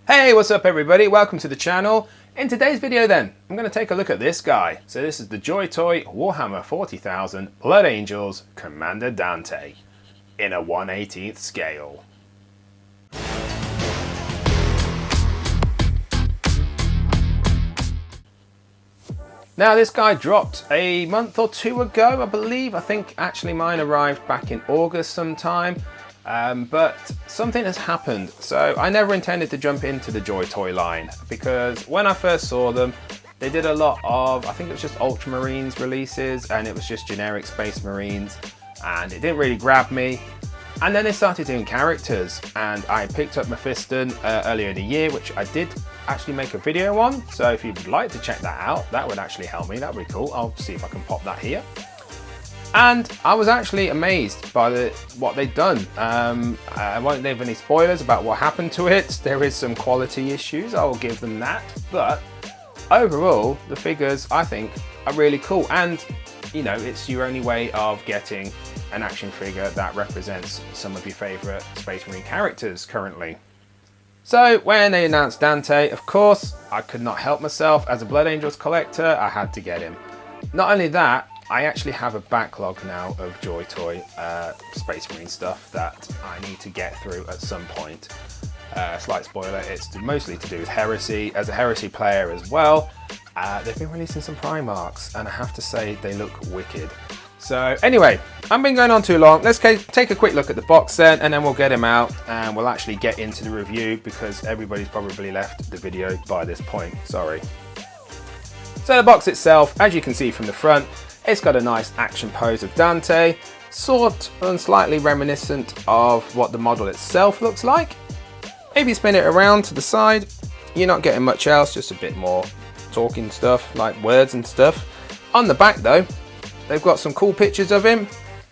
Hey, what's up everybody? Welcome to the channel. In today's video then, I'm going to take a look at this guy. So this is the Joytoy Warhammer 40,000 Blood Angels Commander Dante in a 1/18th scale. Now this guy dropped a month or two ago, I believe. I think actually mine arrived back in August sometime. But something has happened. So I never intended to jump into the Joytoy line because when I first saw them, they did a lot of, I think it was just Ultramarines releases and it was just generic Space Marines and it didn't really grab me. And then they started doing characters and I picked up Mephiston earlier in the year, which I did actually make a video on. So if you would like to check that out, that would actually help me. That would be cool. I'll see if I can pop that here. And I was actually amazed by what they'd done. I won't leave any spoilers about what happened to it. There is some quality issues, I will give them that. But overall, the figures I think are really cool. And you know, it's your only way of getting an action figure that represents some of your favorite Space Marine characters currently. So when they announced Dante, of course, I could not help myself. As a Blood Angels collector, I had to get him. Not only that, I actually have a backlog now of Joytoy Space Marine stuff that I need to get through at some point. Slight spoiler, it's mostly to do with Heresy. As a Heresy player as well, they've been releasing some Primarchs and I have to say they look wicked. So anyway, I've been going on too long. Let's take a quick look at the box then and then we'll get him out and we'll actually get into the review because everybody's probably left the video by this point, sorry. So the box itself, as you can see from the front, it's got a nice action pose of Dante, sort and slightly reminiscent of what the model itself looks like. If you spin it around to the side, you're not getting much else, just a bit more talking stuff, like words and stuff. On the back though, they've got some cool pictures of him,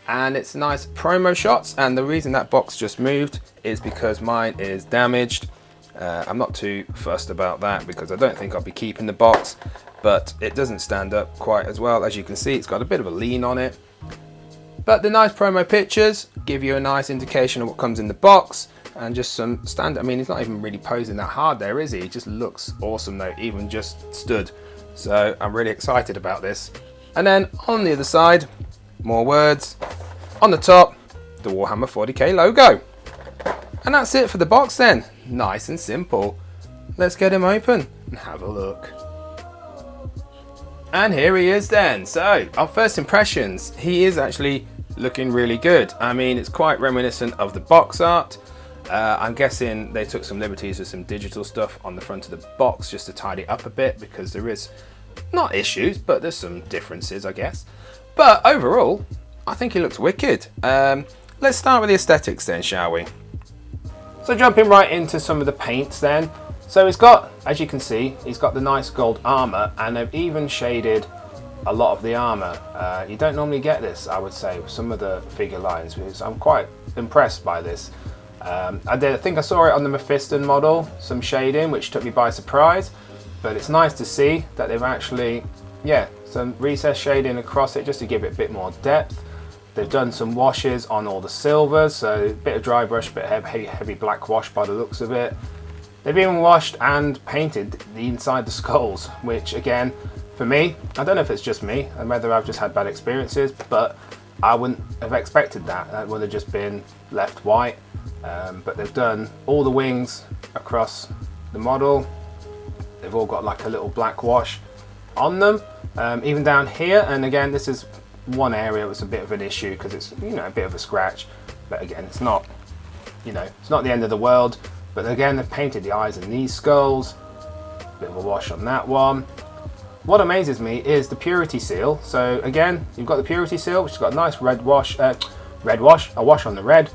and it's nice promo shots, and the reason that box just moved is because mine is damaged. I'm not too fussed about that because I don't think I'll be keeping the box. But it doesn't stand up quite as well. As you can see, it's got a bit of a lean on it. But the nice promo pictures give you a nice indication of what comes in the box and just some standard. I mean, he's not even really posing that hard there, is he? He just looks awesome though, even just stood. So I'm really excited about this. And then on the other side, more words. On the top, the Warhammer 40k logo. And that's it for the box then. Nice and simple. Let's get him open and have a look. And here he is then. So our first impressions, he is actually looking really good. I mean, it's quite reminiscent of the box art. I'm guessing they took some liberties with some digital stuff on the front of the box just to tidy up a bit because there is not issues, but there's some differences, I guess. But overall, I think he looks wicked. Let's start with the aesthetics then, shall we? So jumping right into some of the paints then. So he's got, as you can see, he's got the nice gold armor and they've even shaded a lot of the armor. You don't normally get this, I would say, with some of the figure lines, because I'm quite impressed by this. I think I saw it on the Mephiston model, some shading, which took me by surprise, but it's nice to see that they've actually, yeah, some recessed shading across it just to give it a bit more depth. They've done some washes on all the silvers, so a bit of dry brush, a bit of heavy black wash by the looks of it. They've even washed and painted the inside the skulls, which again, for me, I don't know if it's just me and whether I've just had bad experiences, but I wouldn't have expected that. That would have just been left white. But they've done all the wings across the model. They've all got like a little black wash on them, even down here. And again, this is one area that's a bit of an issue because it's, you know, a bit of a scratch. But again, it's not, you know, it's not the end of the world. But again, they've painted the eyes in these skulls. Bit of a wash on that one. What amazes me is the purity seal. So again, you've got the purity seal, which has got a nice red wash, a wash on the red.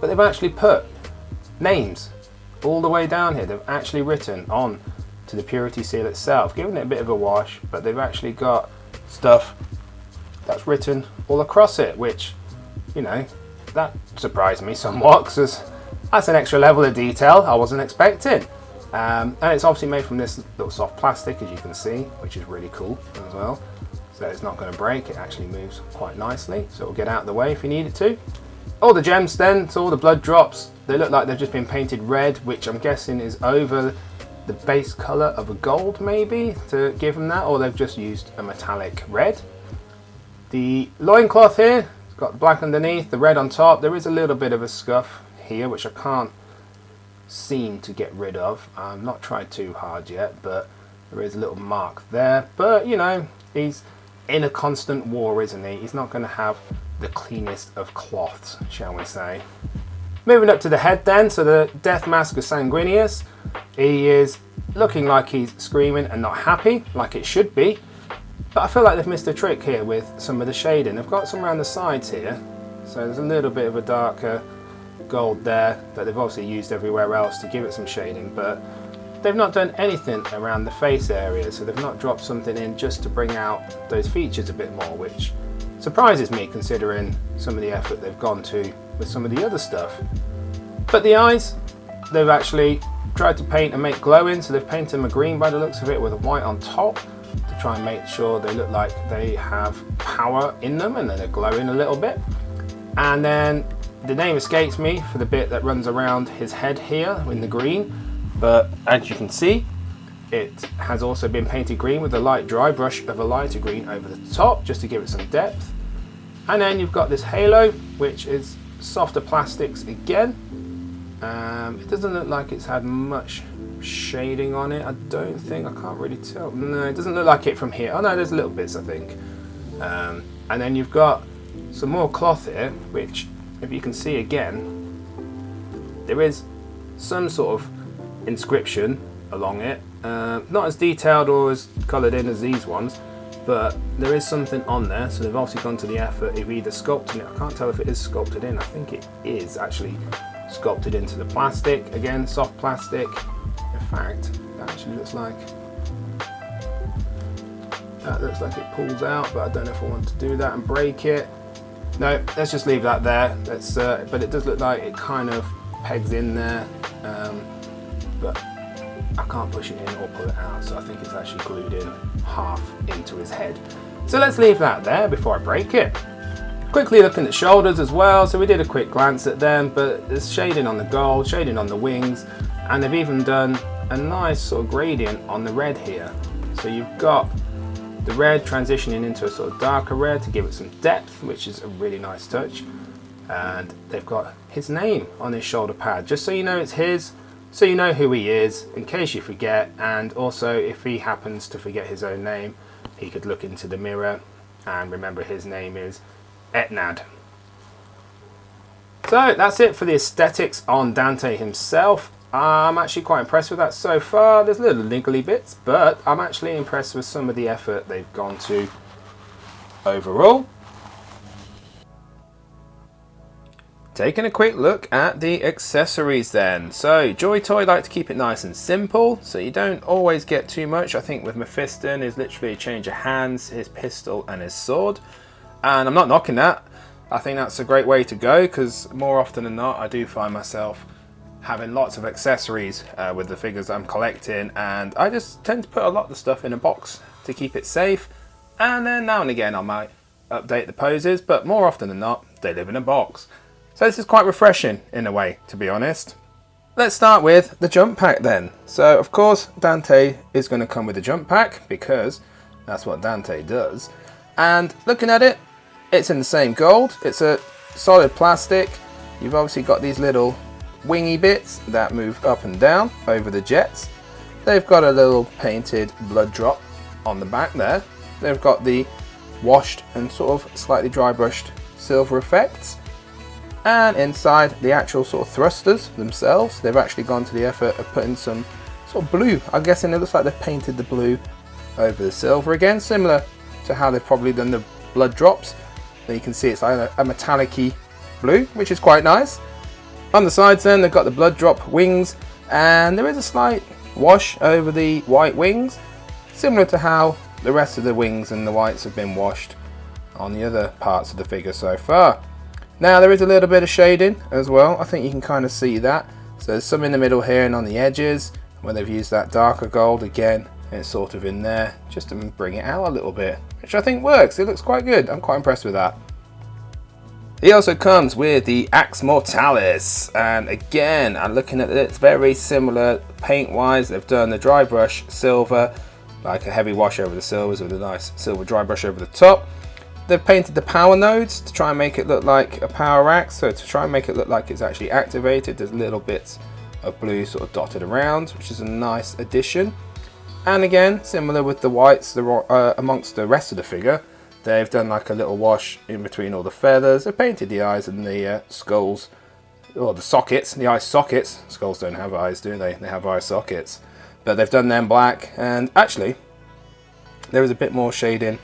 But they've actually put names all the way down here. They've actually written on to the purity seal itself, giving it a bit of a wash, but they've actually got stuff that's written all across it, which, you know, that surprised me somewhat because that's an extra level of detail I wasn't expecting. And it's obviously made from this little soft plastic, as you can see, which is really cool as well. So it's not going to break, it actually moves quite nicely, so it'll get out of the way if you need it to. All the gems then, so all the blood drops, they look like they've just been painted red, which I'm guessing is over the base colour of a gold maybe to give them that, or they've just used a metallic red. The loincloth here, it's got black underneath, the red on top. There is a little bit of a scuff here which I can't seem to get rid of. I've not tried too hard yet, but there is a little mark there. But you know, he's in a constant war, isn't he? He's not going to have the cleanest of cloths, shall we say. Moving up to the head then, so the death mask of Sanguinius. He is looking like he's screaming and not happy, like it should be. But I feel like they've missed a trick here with some of the shading. They've got some around the sides here, so there's a little bit of a darker gold there that they've obviously used everywhere else to give it some shading, but they've not done anything around the face area, so they've not dropped something in just to bring out those features a bit more, which surprises me considering some of the effort they've gone to with some of the other stuff. But the eyes, they've actually tried to paint and make glowing, so they've painted them a green by the looks of it with a white on top to try and make sure they look like they have power in them and that they're glowing a little bit. And then the name escapes me for the bit that runs around his head here in the green, but as you can see, it has also been painted green with a light dry brush of a lighter green over the top just to give it some depth. And then you've got this halo, which is softer plastics again. It doesn't look like it's had much shading on it, I don't think. I can't really tell. No, it doesn't look like it from here. Oh no, there's little bits I think. And then you've got some more cloth here, which if you can see again, there is some sort of inscription along it. Not as detailed or as coloured in as these ones, but there is something on there, so they've obviously gone to the effort of either sculpting it. I can't tell if it is sculpted in. I think it is actually sculpted into the plastic. Again, soft plastic. In fact, that actually looks like it pulls out, but I don't know if I want to do that and break it. No, let's just leave that there. Let's, but it does look like it kind of pegs in there, but I can't push it in or pull it out, so I think it's actually glued in half into his head. So let's leave that there before I break it. Quickly looking at shoulders as well, so we did a quick glance at them, but there's shading on the gold, shading on the wings, and they've even done a nice sort of gradient on the red here. So you've got the red transitioning into a sort of darker red to give it some depth, which is a really nice touch. And they've got his name on his shoulder pad, just so you know it's his, so you know who he is in case you forget. And also if he happens to forget his own name, he could look into the mirror and remember his name is Etnad. So that's it for the aesthetics on Dante himself. I'm actually quite impressed with that so far. There's little niggly bits, but I'm actually impressed with some of the effort they've gone to overall. Taking a quick look at the accessories then. So Joytoy like to keep it nice and simple, so you don't always get too much. I think with Mephiston is literally a change of hands, his pistol and his sword. And I'm not knocking that. I think that's a great way to go, because more often than not I do find myself having lots of accessories with the figures I'm collecting, and I just tend to put a lot of the stuff in a box to keep it safe, and then now and again I might update the poses, but more often than not they live in a box. So this is quite refreshing in a way, to be honest. Let's start with the jump pack then. So of course Dante is going to come with a jump pack because that's what Dante does. And looking at it, it's in the same gold. It's a solid plastic. You've obviously got these little wingy bits that move up and down over the jets. They've got a little painted blood drop on the back there. They've got the washed and sort of slightly dry brushed silver effects. And inside the actual sort of thrusters themselves, they've actually gone to the effort of putting some sort of blue. I'm guessing it looks like they've painted the blue over the silver again, similar to how they've probably done the blood drops. There you can see it's like a metallic-y blue, which is quite nice. On the sides then, they've got the blood drop wings, and there is a slight wash over the white wings, similar to how the rest of the wings and the whites have been washed on the other parts of the figure so far. Now there is a little bit of shading as well. I think you can kind of see that. So there's some in the middle here and on the edges where they've used that darker gold again. It's sort of in there just to bring it out a little bit, which I think works. It looks quite good. I'm quite impressed with that. He also comes with the Axe Mortalis, and again, I'm looking at it, it's very similar paint wise. They've done the dry brush silver, like a heavy wash over the silvers with a nice silver dry brush over the top. They've painted the power nodes to try and make it look like a power axe, so to try and make it look like it's actually activated, there's little bits of blue sort of dotted around, which is a nice addition. And again, similar with the whites amongst the rest of the figure, they've done like a little wash in between all the feathers. They've painted the eyes and the skulls, or the sockets, the eye sockets. Skulls don't have eyes, do they? They have eye sockets. But they've done them black, and actually, there is a bit more shading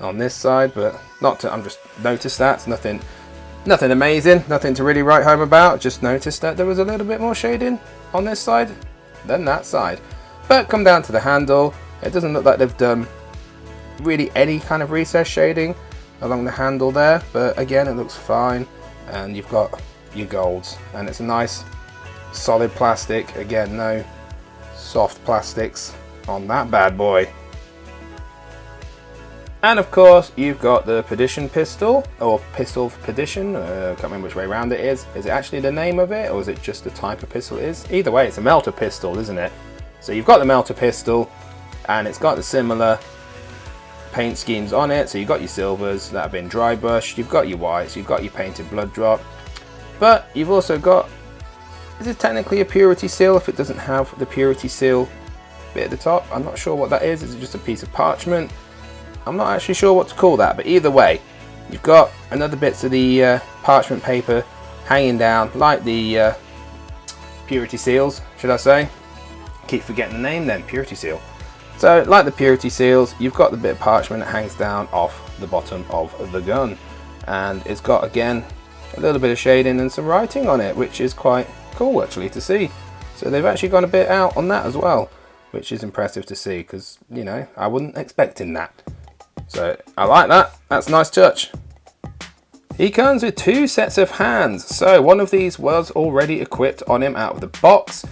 on this side, but not to, I'm just noticed that. It's nothing amazing, nothing to really write home about. Just noticed that there was a little bit more shading on this side than that side. But come down to the handle, it doesn't look like they've done really any kind of recessed shading along the handle there, but again, it looks fine. And you've got your golds, and it's a nice solid plastic. Again, no soft plastics on that bad boy. And of course, you've got the Perdition pistol, or pistol for Perdition. I can't remember which way around it is. Is it actually the name of it, or is it just the type of pistol it is? Either way, it's a melter pistol, isn't it? So you've got the melter pistol, and it's got the similar paint schemes on it. So you've got your silvers that have been dry brushed, you've got your whites, you've got your painted blood drop, but you've also got, is it technically a purity seal if it doesn't have the purity seal bit at the top? I'm not sure what that is. Is it just a piece of parchment? I'm not actually sure what to call that, but either way, you've got another bits of the parchment paper hanging down, like the purity seals, should I say? Keep forgetting the name then, purity seal. So, like the purity seals, you've got the bit of parchment that hangs down off the bottom of the gun. And it's got, again, a little bit of shading and some writing on it, which is quite cool actually to see. So they've actually gone a bit out on that as well, which is impressive to see, because, you know, I wasn't expecting that. So I like that, that's a nice touch. He comes with 2 sets of hands. So one of these was already equipped on him out of the box,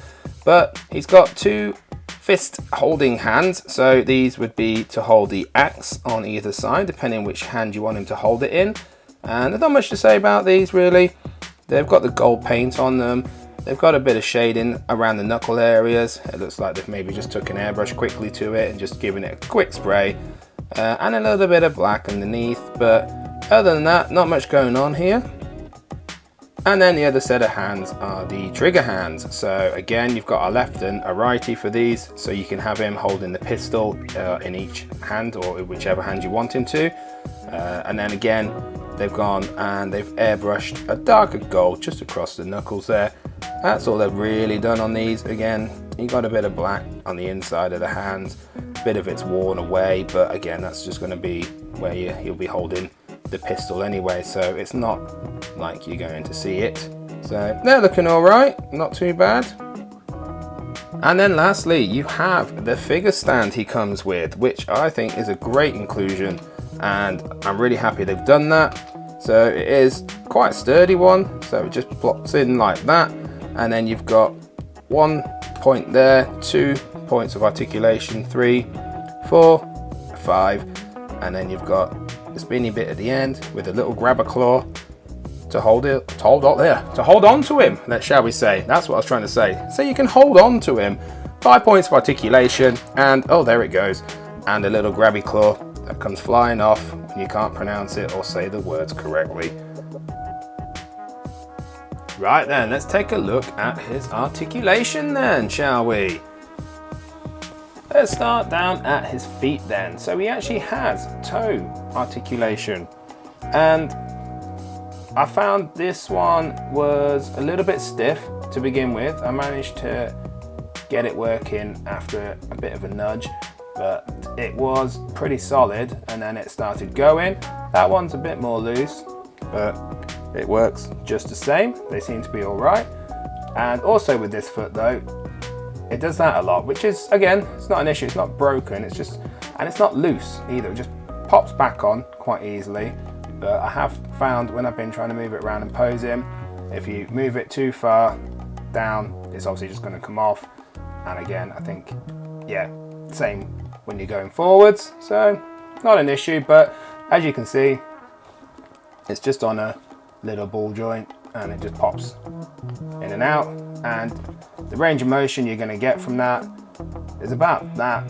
but he's got 2 fist holding hands. So these would be to hold the axe on either side, depending which hand you want him to hold it in. And there's not much to say about these really. They've got the gold paint on them. They've got a bit of shading around the knuckle areas. It looks like they've maybe just took an airbrush quickly to it and just given it a quick spray. And a little bit of black underneath, but other than that, not much going on here. And then the other set of hands are the trigger hands. So again, you've got a left and a righty for these, so you can have him holding the pistol in each hand, or whichever hand you want him to. And then again, they've gone and they've airbrushed a darker gold just across the knuckles there. That's all they've really done on these. Again, you got a bit of black on the inside of the hands. Bit of it's worn away, but again, that's just going to be where you'll be holding the pistol anyway, so it's not like you're going to see it. So they're looking all right, not too bad. And then lastly, you have the figure stand he comes with, which I think is a great inclusion, and I'm really happy they've done that. So it is quite a sturdy one, so it just plops in like that, and then you've got 1 point there, 2 points of articulation, 3, 4, 5, and then you've got the spinny bit at the end with a little grabber claw to hold on to him, shall we say. That's what I was trying to say. So you can hold on to him. 5 points of articulation, and oh, there it goes, and a little grabby claw that comes flying off when you can't pronounce it or say the words correctly. Right then, let's take a look at his articulation then, shall we? Let's start down at his feet then. So he actually has toe articulation, and I found this one was a little bit stiff to begin with. I managed to get it working after a bit of a nudge, but it was pretty solid, and then it started going. That one's a bit more loose, but it works just the same. They seem to be all right. And also with this foot though, it does that a lot, which is, again, it's not an issue. It's not broken, it's just, and it's not loose either. It just pops back on quite easily. But I have found when I've been trying to move it around and pose him, if you move it too far down, it's obviously just going to come off. And again, I think, yeah, same when you're going forwards. So not an issue, but as you can see, it's just on a little ball joint, and it just pops in and out. And the range of motion you're going to get from that is about that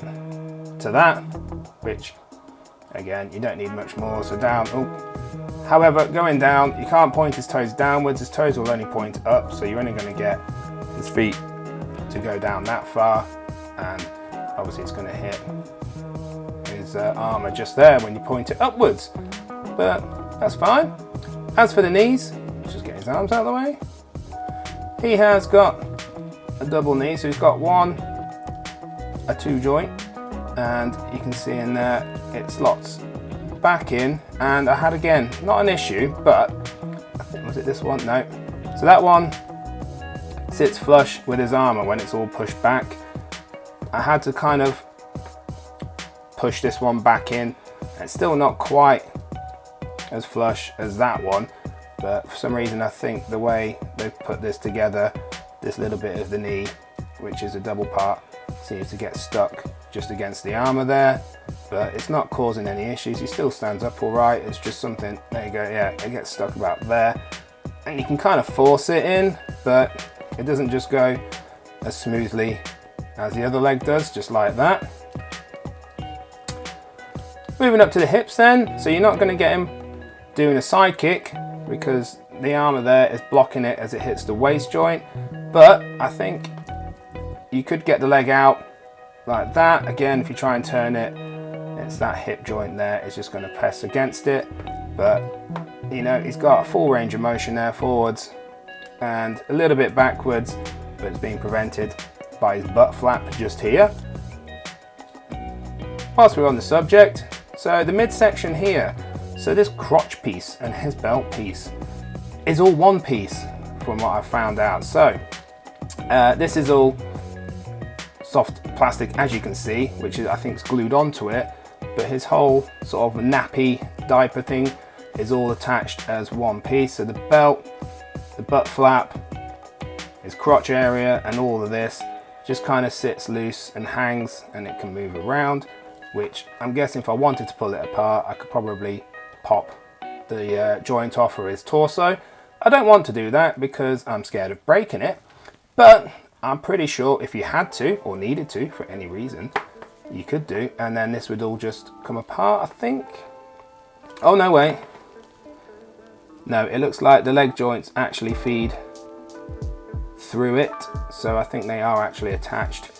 to that, which again, you don't need much more. So down, oh. However, going down, you can't point his toes downwards, his toes will only point up, so you're only going to get his feet to go down that far, and obviously it's going to hit his armor just there when you point it upwards, but that's fine. As for the knees, let's just get his arms out of the way. He has got a double knee, so he's got a two joint, and you can see in there it slots back in, and I had, again, not an issue, but I think, was it this one? No. So that one sits flush with his armor when it's all pushed back. I had to kind of push this one back in. It's still not quite as flush as that one, but for some reason I think the way they've put this together, this little bit of the knee, which is a double part, seems to get stuck just against the armor there, but it's not causing any issues. He still stands up all right. It's just something, there you go, yeah, it gets stuck about there, and you can kind of force it in, but it doesn't just go as smoothly as the other leg does, just like that. Moving up to the hips then, so you're not going to get him doing a side kick because the armor there is blocking it as it hits the waist joint, but I think you could get the leg out like that. Again, if you try and turn it, it's that hip joint there, it's just going to press against it, but you know, he's got a full range of motion there, forwards and a little bit backwards, but it's being prevented by his butt flap just here. Whilst we're on the subject, so the midsection here, so this crotch piece and his belt piece is all one piece from what I've found out. So this is all soft plastic, as you can see, which is, I think, is glued onto it, but his whole sort of nappy diaper thing is all attached as one piece. So the belt, the butt flap, his crotch area, and all of this just kind of sits loose and hangs, and it can move around, which I'm guessing if I wanted to pull it apart, I could probably pop the joint off of his torso. I don't want to do that because I'm scared of breaking it, but I'm pretty sure if you had to or needed to for any reason, you could do, and then this would all just come apart, I think. Oh no, wait. No, it looks like the leg joints actually feed through it, so I think they are actually attached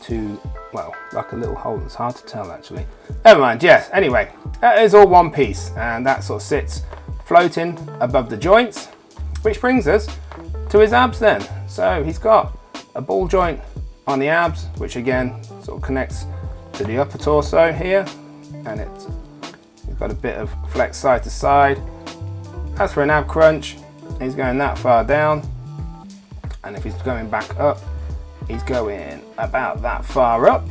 to, well, like a little hole. It's hard to tell actually. Never mind, yes, anyway, that is all one piece, and that sort of sits floating above the joints, which brings us to his abs then. So he's got a ball joint on the abs, which again sort of connects to the upper torso here, and it's got a bit of flex side to side. As for an ab crunch, he's going that far down, and if he's going back up, he's going about that far up.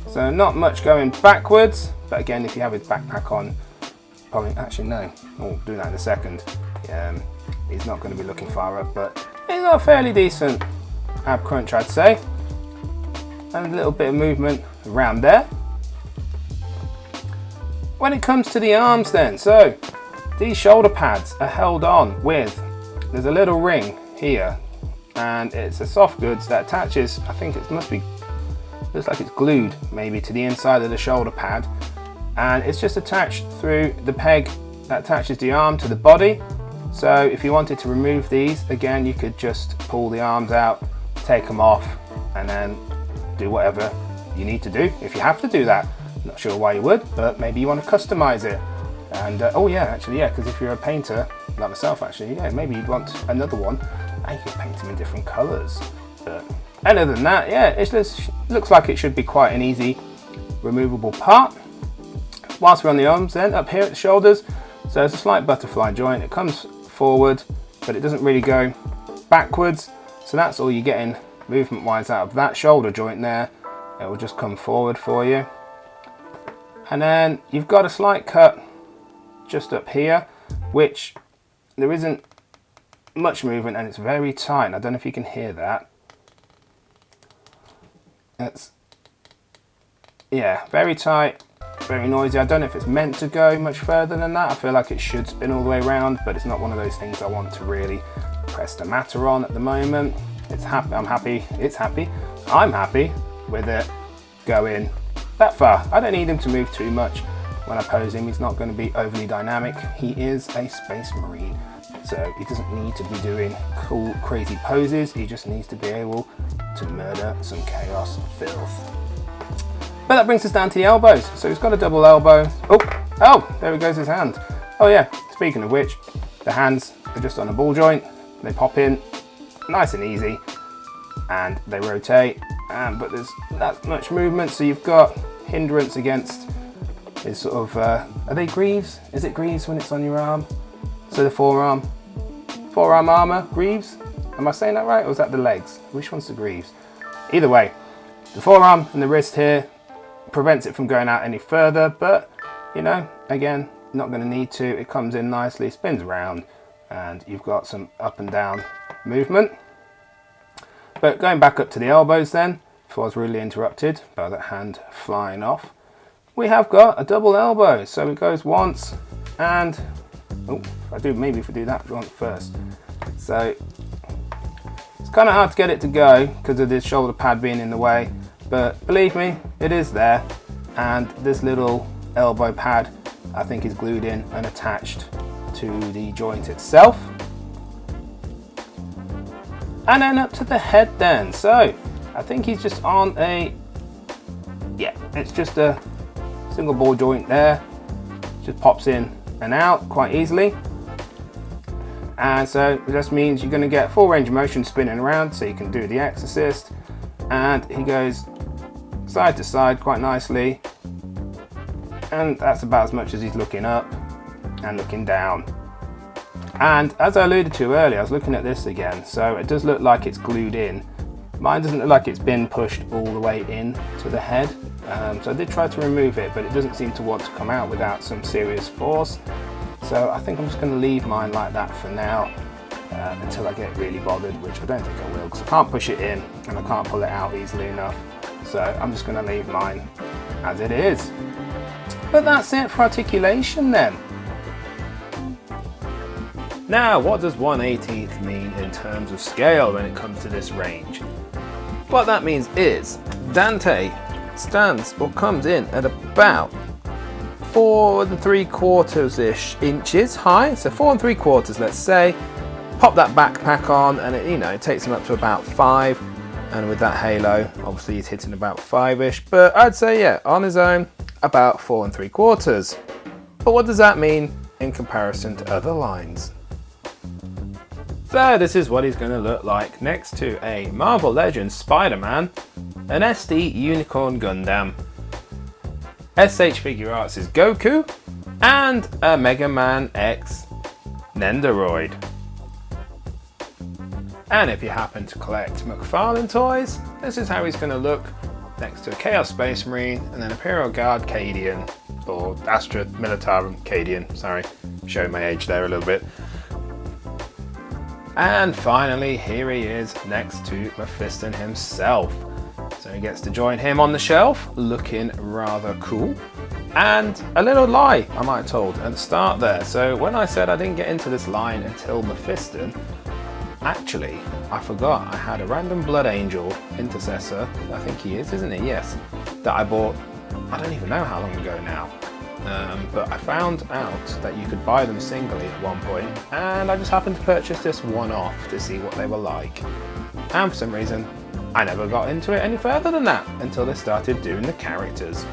So not much going backwards, but again, if you have his backpack on, probably, actually no, we'll do that in a second. He's not going to be looking far up, but he's got a fairly decent ab crunch, I'd say, and a little bit of movement around there. When it comes to the arms then, so these shoulder pads are held on with, there's a little ring here, and it's a soft goods that attaches, I think it must be, looks like it's glued maybe to the inside of the shoulder pad, and it's just attached through the peg that attaches the arm to the body. So if you wanted to remove these, again, you could just pull the arms out, take them off, and then do whatever you need to do if you have to do that. Not sure why you would, but maybe you want to customize it. And oh yeah, actually, yeah, because if you're a painter like myself, actually, yeah, maybe you'd want another one, and you can paint them in different colors. But other than that, yeah, it just looks like it should be quite an easy removable part. Whilst we're on the arms then, up here at the shoulders, so there's a slight butterfly joint. It comes forward, but it doesn't really go backwards. So that's all you're getting movement wise out of that shoulder joint there. It will just come forward for you. And then you've got a slight cut just up here, which there isn't much movement, and it's very tight. I don't know if you can hear that. It's, yeah, very tight very noisy. I don't know if it's meant to go much further than that. I feel like it should spin all the way around, but it's not one of those things I want to really press the matter on at the moment. It's happy. I'm happy. It's happy. I'm happy with it going that far. I don't need him to move too much when I pose him. He's not going to be overly dynamic. He is a Space Marine, so he doesn't need to be doing cool, crazy poses. He just needs to be able to murder some chaos filth. But that brings us down to the elbows. So he's got a double elbow. Oh, there goes his hand. Oh yeah, speaking of which, the hands are just on a ball joint. They pop in, nice and easy, and they rotate. But there's not much movement, so you've got hindrance against his sort of, are they greaves? Is it greaves when it's on your arm? So the forearm armor, greaves? Am I saying that right, or is that the legs? Which one's the greaves? Either way, the forearm and the wrist here prevents it from going out any further, but you know, again, not going to need to. It comes in nicely, spins around, and you've got some up and down movement. But going back up to the elbows then, before I was really interrupted by that hand flying off, we have got a double elbow. So it goes once and, if I do that joint first. So it's kind of hard to get it to go because of this shoulder pad being in the way, but believe me, it is there. And this little elbow pad, I think, is glued in and attached to the joint itself. And then up to the head then. So I think he's just on it's just a single ball joint there. Just pops in and out quite easily. And so it just means you're going to get full range of motion spinning around, so you can do the Exorcist. And he goes side to side quite nicely. And that's about as much as he's looking up and looking down. And as I alluded to earlier, I was looking at this again, so it does look like it's glued in. Mine doesn't look like it's been pushed all the way in to the head. So I did try to remove it, but it doesn't seem to want to come out without some serious force. So I think I'm just going to leave mine like that for now, until I get really bothered, which I don't think I will, because I can't push it in and I can't pull it out easily enough. So I'm just going to leave mine as it is. But that's it for articulation then. Now, what does 1/18 mean in terms of scale when it comes to this range? What that means is Dante stands or comes in at about 4 3/4 inches high, so 4 3/4, let's say. Pop that backpack on, and it takes him up to about 5. And with that halo, obviously he's hitting about 5-ish. But I'd say, yeah, on his own, about 4 3/4. But what does that mean in comparison to other lines? So this is what he's going to look like next to a Marvel Legends Spider-Man, an SD Unicorn Gundam, SH Figure Arts' Goku, and a Mega Man X Nendoroid. And if you happen to collect McFarlane toys, this is how he's going to look next to a Chaos Space Marine and an Imperial Guard Cadian, or Astra Militarum Cadian, sorry, showing my age there a little bit. And finally, here he is next to Mephiston himself. So he gets to join him on the shelf, looking rather cool. And a little lie I might have told at the start there. So when I said I didn't get into this line until Mephiston, actually, I forgot I had a random Blood Angel Intercessor, I think he is, isn't he? Yes. That I bought, I don't even know how long ago now. But I found out that you could buy them singly at one point, and I just happened to purchase this one off to see what they were like. And for some reason, I never got into it any further than that until they started doing the characters.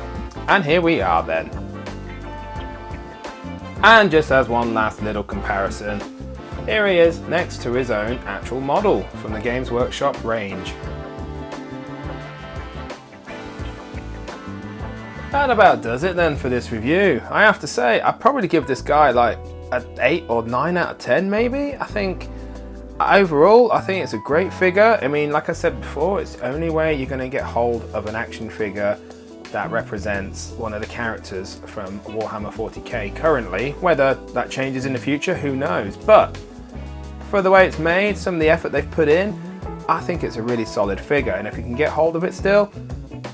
And here we are then. And just as one last little comparison, here he is next to his own actual model from the Games Workshop range. That about does it then for this review. I have to say, I'd probably give this guy like an 8 or 9 out of 10 maybe. I think overall, I think it's a great figure. I mean, like I said before, it's the only way you're going to get hold of an action figure that represents one of the characters from Warhammer 40k currently. Whether that changes in the future, who knows. But for the way it's made, some of the effort they've put in, I think it's a really solid figure. And if you can get hold of it still,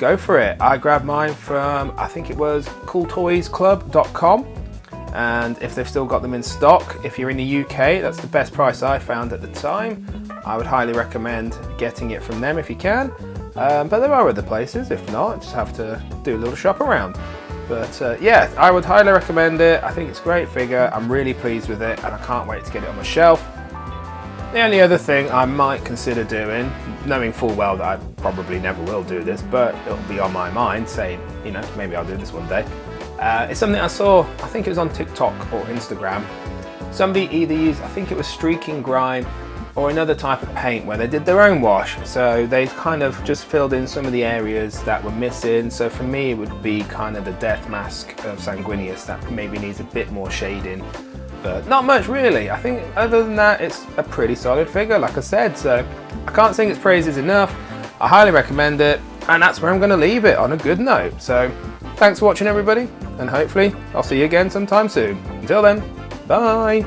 go for it. I grabbed mine from, I think it was cooltoysclub.com, and if they've still got them in stock, if you're in the UK, that's the best price I found at the time. I would highly recommend getting it from them if you can, but there are other places. If not, just have to do a little shop around. But yeah, I would highly recommend it. I think it's a great figure. I'm really pleased with it, and I can't wait to get it on my shelf. The only other thing I might consider doing, knowing full well that I probably never will do this, but it'll be on my mind, saying, you know, maybe I'll do this one day. It's something I saw, I think it was on TikTok or Instagram. Somebody either used, I think it was streaking grime or another type of paint where they did their own wash. So they kind of just filled in some of the areas that were missing. So for me, it would be kind of the death mask of Sanguinius that maybe needs a bit more shading. But not much really. I think other than that, it's a pretty solid figure, like I said. So I can't sing its praises enough. I highly recommend it, and that's where I'm going to leave it, on a good note. So thanks for watching, everybody, and hopefully I'll see you again sometime soon. Until then, bye.